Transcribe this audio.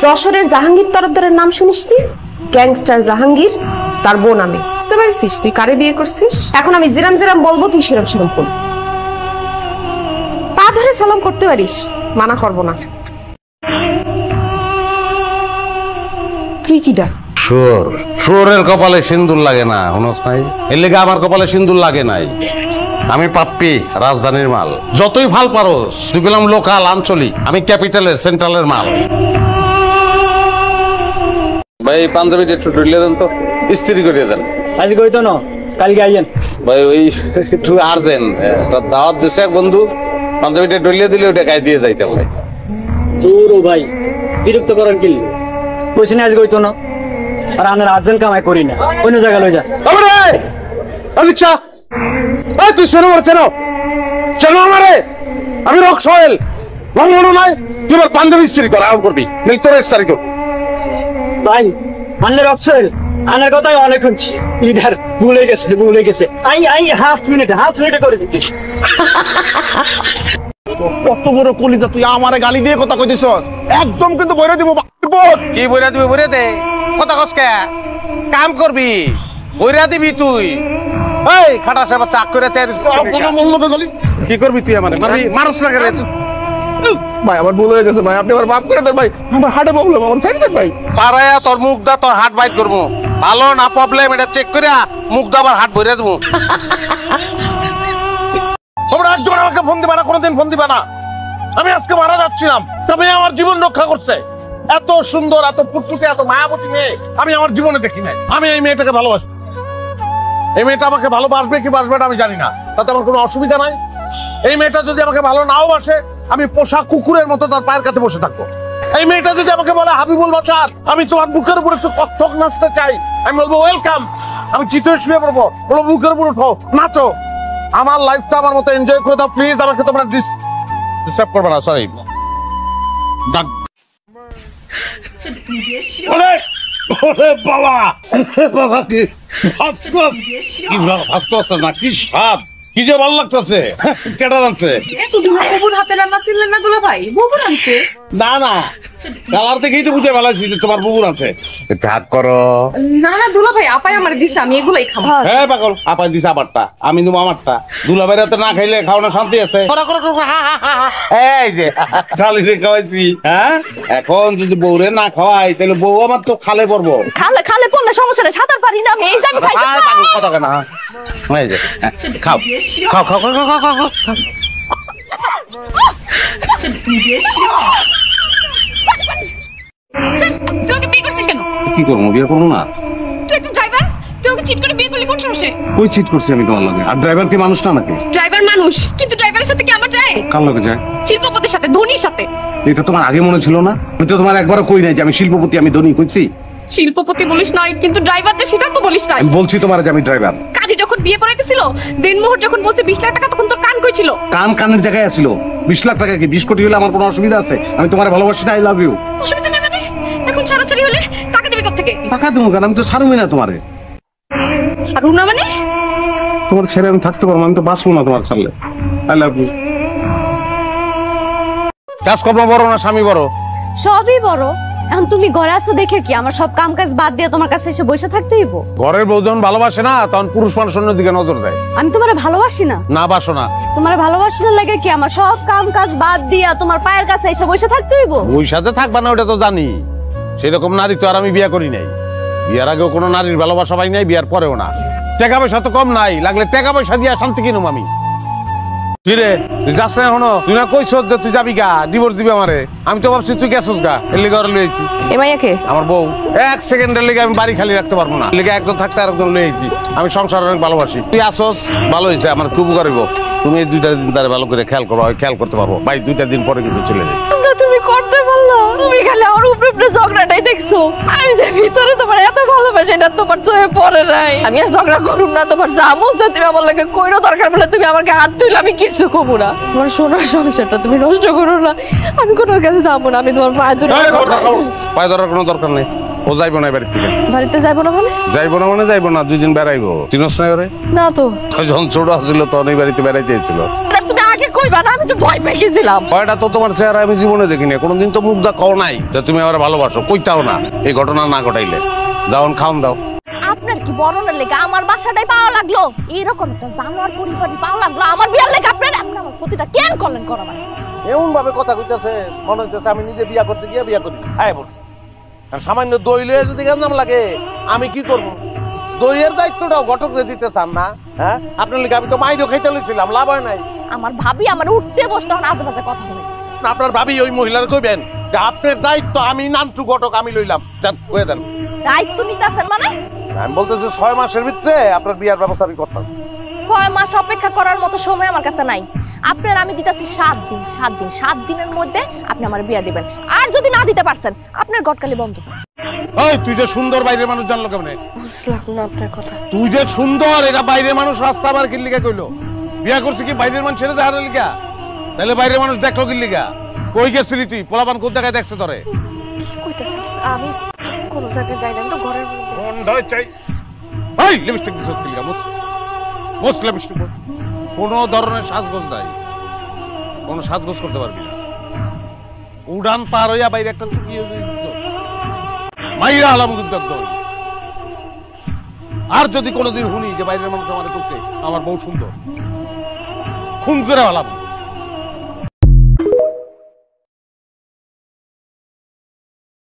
যশোরের জাহাঙ্গীর তরফদারের নাম শুনিসনি? গ্যাংস্টার জাহাঙ্গীর, তার বোন আমি। বুঝতে পারছিস তুই কারে বিয়ে করছিস? এখন আমি জিরাম জিরাম বলবো, তুই সেরাম সেরাম করবি। পা ধরে সালাম করতে পারিস, মানা করবো না। তুই কি ডাক? শুয়োরের কপালে সিন্দুর লাগে না, হুনস নাই? এর লেগে আমার কপালে সিন্দুর লাগে নাই। আমি পাপ্পি, রাজধানীর মাল। যতই ভাল পারোস, তুই গেলাম লোকাল, আঞ্চলিক। আমি ক্যাপিটালের, সেন্ট্রালের মাল। ভাই পাঞ্জাবিটা একটু ঢুলিয়ে দেন তো, ইস্ত্রি করিয়ে দেন। আজকে হইতো না, কালকে আইয়েন। ভাই ওই একটু আর্জেন্ট, দাওয়াত দিছে এক বন্ধু, পাঞ্জাবিটা ঢুলিয়ে দিলে ওটা গায়ে দিয়ে যাইতে ভাই। দূর ভাই, বিরক্ত করেন কি? কইছি না আজকে হইতো না, আর আমরা আর্জেন্ট কামাই করি না, অন্য জায়গায় লই যা। আচ্ছা তুই শোনো চেনো চেনো আমারে, আমি রক সোহেল মনে নাই। তুই আমার পাঞ্জাবি ইস্ত্রি কর, আরাম করবি, নেই তোর ইস্তারি কর। ভাই আনলে রক সোহেল, আনার কথাই অনেক শুনছি, লিডার ভুলে গেছে। হাফ মিনিটে করে দিচ্ছি। কত বড় কলিজা, তুই আমারে গালি দিয়ে কথা কইতেছ? একদম কিন্তু বইরা দিব। কি বইরা দিবি? বইরা দে, কথা কসকে কাম করবি, বইরা দিবি তুই। এই খাটা সাহেব চাক করে কি করবি তুই? আমার মানুষ না করে ভাই আমার ভুল হয়ে গেছে ভাই, আপনি আমার মাফ করে দেন ভাই, আমার হার্টে প্রবলেম, আমার সাইড দেন ভাই। পারায়া তোর মুখ দা, তোর হার্ট বাইট করবো। ভালো না প্রবলেম এটা চেক করে মুখ দা আবার হার্ট ভরে দেবো। তোমরা একজন আমাকে ফোন দিবা না, কোনোদিন ফোন দিবা না। আমি আজকে মারা যাচ্ছিলাম, তবে আমার জীবন রক্ষা করছে। এত সুন্দর, এত ফুটফুটে, এত মায়াবতী মেয়ে আমি আমার জীবনে দেখি নাই। আমি এই মেয়েটাকে ভালোবাসি। এই মেয়েটা আমাকে ভালোবাসবে কি বাসবে না আমি জানি না, তাতে আমার কোনো অসুবিধা নাই। এই মেয়েটা যদি আমাকে ভালো নাও বাসে, আমি পোষা কুকুরের মতো তার পায়ের কাছে বসে থাকবো। এই মেয়েটা যদি আমাকে বলে হাবিবুল বাসার, আমি তোমার বুকের উপর একটু কত্থক নাচতে চাই, আমি বলবো ওয়েলকাম। আমি চিতে শুয়ে পড়বো, বলবো বুকের উপর উঠো, নাচো। আমার লাইফটা আমার মতো এনজয় করে দাও প্লিজ। আমাকে তোমরা ডিস্টার্ব করবে না, সরি। বাবা কি না, কি স্বাদ, কি যে ভালো লাগতেছে। কেটা রাখছে? না না, কালার দেখেই তো বুঝে ভালো যে তোমার বুবুর আছে। হাত করো। না না দুলা ভাই, আপাই আমার দিছে, আমি এগুলাই খাবো। হ্যাঁ পাগল, আপাই দিছে আমারটা, আমি দেবো আমারটা। দুলাভাইরা তো না খাইলে খাওয়ানো শান্তি আছে। এই যে শালিরে খাওয়াইছি, হ্যাঁ এখন যদি বউরে না খাওয়াই তাহলে বউ আমার তো খালে পড়বো। খালে পড়লে সমস্যা নেই, সাঁতার পারি না আমি, এই যে আমি খাইছি। কথা কেন? এই যে খাও খাও খাও খাও খাও খাও খাও। তুই ওকে বিয়ে করছিস কেন? কি করবো, বিয়ে করবো না? তুই একটা ড্রাইভার, তুই ওকে চিট করে বিয়ে করলি কোন সাহসে? কই চিট করছি আমি তোমার লগে? আর ড্রাইভার কি মানুষ না নাকি? ড্রাইভার মানুষ, কিন্তু ড্রাইভারের সাথে কি আমার যায়? কার লগে যায়? শিল্পপতির সাথে, ধোনির সাথে। এটা তোমার আগে মনে ছিল না? আমি তো তোমার একবারও কই নাই যে আমি শিল্পপতি, আমি ধনী কইছি? শিল্পপতি বলিস নাই, কিন্তু ড্রাইভারটা সেটা তো বলিস নাই। আমি বলছি তোমার যে আমি ড্রাইভার। কাজী যখন বিয়ে পড়াইতেছিল, দিনমোহর যখন বলছে 20 লাখ টাকা, তখন তোর কান কই ছিল? কান কানের জায়গায় আছিল। 20 লাখ টাকা কি 20 কোটি হলে আমার কোনো অসুবিধা আছে? আমি তোমার ভালোবাসি না, আই লাভ ইউ। অসুবিধা নেই মানে? এখন ছাড়াছাড়ি হলে টাকা দিবি কোত্থেকে? টাকা দেবো কেন? আমি তো ছাড়ুই না তোমারে। ছাড়ু না মানে? তোমার ছেড়ে আমি থাকতে পারবো? আমি তো বাঁচবো না তোমার ছাড়লে। I love you. কাজকর্ম বড় না স্বামী বড়? সবই বড়। এখন তুমি ঘরে আসো দেখে কি আমার সব কাম কাজ বাদ দিয়ে তোমার কাছে এসে বসে থাকতে হইব? ঘরের বউ যখন ভালোবাসে না, তখন পুরুষ মানুষ অন্যদিকে নজর দেয়। আমি তোমারে ভালোবাসি না? না বাসো না। তোমার ভালোবাসার লাগে কি আমার সব কাম কাজ বাদ দিয়া তোমার পায়ের কাছে এসে বসে থাকতে হইব? ওই সাথে থাকবা না ওটা তো জানি। সেরকম নারী তো আর আমি বিয়ে করি নাই। বিয়ার আগেও কোনো নারীর ভালোবাসা পাই নাই, বিয়ার পরেও না। টাকা পয়সা তো কম নাই, লাগলে টাকা পয়সা দিয়া শান্তি কিনুম আমি। তুই রে তুই যাস না এখনো? তুই না কইছ যে তুই যাবি গা, ডিভোর্স দিবি আমারে। আমি তো ভাবছি তুই গেছস গা, এর লিগে ওরা লইছি। এমাইয়াকে আমার বউ। 1 সেকেন্ডের লিগে আমি বাড়ি খালি রাখতে পারবো না, লিগে একজন থাকতে আর একজন লইছি। আমি সংসার অনেক ভালোবাসি। তুই আসস, ভালো হয়েছে, আমার খুব করিব। তুমি এই 2টা দিন তারে ভালো করে খেয়াল করো, খেয়াল করতে পারবো। ভাই 2টা দিন পরে কিন্তু চলে যাই। তুমি করতে পারলা? তুমি খালি আমার উপরে উপরে ঝগড়াটাই দেখছো। আমি যে ভিতরে তোমার এত ভালোবাসি এটা তোমার চোখে পড়ে নাই। আমি আর ঝগড়া করুম না, তোমার যা মন চায় তুমি আমার লাগে কইরো, দরকার বলে তুমি আমাকে হাত তুইলে আমি কিছু কমু না। তোমার সোনার সংসারটা তুমি নষ্ট করো না, আমি কোনো কাছে যাবো না। আমি তোমার পায়ে ধরে। পায়ে ধরার কোনো দরকার নেই, ও যাইবো না বাড়ি থেকে। বাড়িতে যাইবো না মানে? যাইবো না মানে যাইবো না, 2 দিন বেড়াইবো। চিনস না ওরে? না তো। যখন ছোট ছিল তখন এই বাড়িতে বেড়াইতে এসেছিল। তুমি আগে কই কইবা না, আমি তো ভয় পেয়ে গেছিলাম। ভয়টা তো তোমার চেহারা আমি জীবনে দেখিনি, কোনোদিন তো মুখ দা কও নাই যে তুমি আমার ভালোবাসো, কইতাও না এই ঘটনা না ঘটাইলে। যাও খাওন দাও। আপনার কি বড়নের লেগে আমার বাসাটাই পাওয়া লাগলো? এরকম একটা জানোয়ার পরিবারই পাওয়া লাগলো আমার বিয়ার লেগে? আপনার আপনি আমার ক্ষতিটা কেন করলেন করা মানে? এমন ভাবে কথা কইতাছে মনে হইতেছে আমি নিজে বিয়া করতে গিয়ে বিয়া করি। আয় বলছি আর সামান্য দই লয়ে যদি গেঞ্জাম লাগে আমি কি করব? দইয়ের দায়িত্বটাও ঘটকরে দিতে চান না? হ্যাঁ, আপনার লিগে আমি তো মাইরও খাইতে লইছিলাম, লাভ হয় নাই। আমার ভাবি আমার উঠতে বসতে এখন আজেবাজে কথা বলতেছে। আপনার ভাবি ওই মহিলার কইবেন যে আপনার দায়িত্ব আমি নান্টু ঘটক আমি লইলাম, যান কয়ে দেন। দায়িত্ব নিতেছেন মানে? আমি বলতেছি 6 মাসের ভিতরে আপনার বিয়ার ব্যবস্থা আমি করতেছি। 6 মাস অপেক্ষা করার মতো সময় আমার কাছে নাই। আপনার আমি দিতেছি 7 দিন। 7 দিনের মধ্যে আপনি আমার বিয়া দিবেন। আর যদি না দিতে পারছেন আপনার গটকালি বন্ধ। ওই তুই যে সুন্দর বাইরের মানুষ জানলো কেমনে? বুঝলাম না আপনার কথা। তুই যে সুন্দর এটা বাইরের মানুষ রাস্তা আবার কি লিগা কইলো? বিয়া করছিস কি বাইরের মানুষ ছেড়ে দেখার লিগা? তাহলে বাইরের মানুষ দেখলো কি লিগা? কই গেছিলি তুই? পোলাপান কোন জায়গায় দেখছে তোরে? কি কইতাছেন? আমি কোন জায়গায় যাই না, আমি তো ঘরের মধ্যে আছি। বন্ধ চাই। এই লিপস্টিক দিছ কি লিগা? মুস লিপস্টিক। কোন ধরনের সাজগোজ নাই, কোন সাজগোজ করতে পারবি না। উড়ান পার হইয়া বাইরে একটা চুকিয়ে দিছ মাইরা আলাম কিন্তু একদম। আর যদি কোনোদিন শুনি যে বাইরের মানুষ আমাদের করছে আমার বউ সুন্দর, খুন করে আলাম।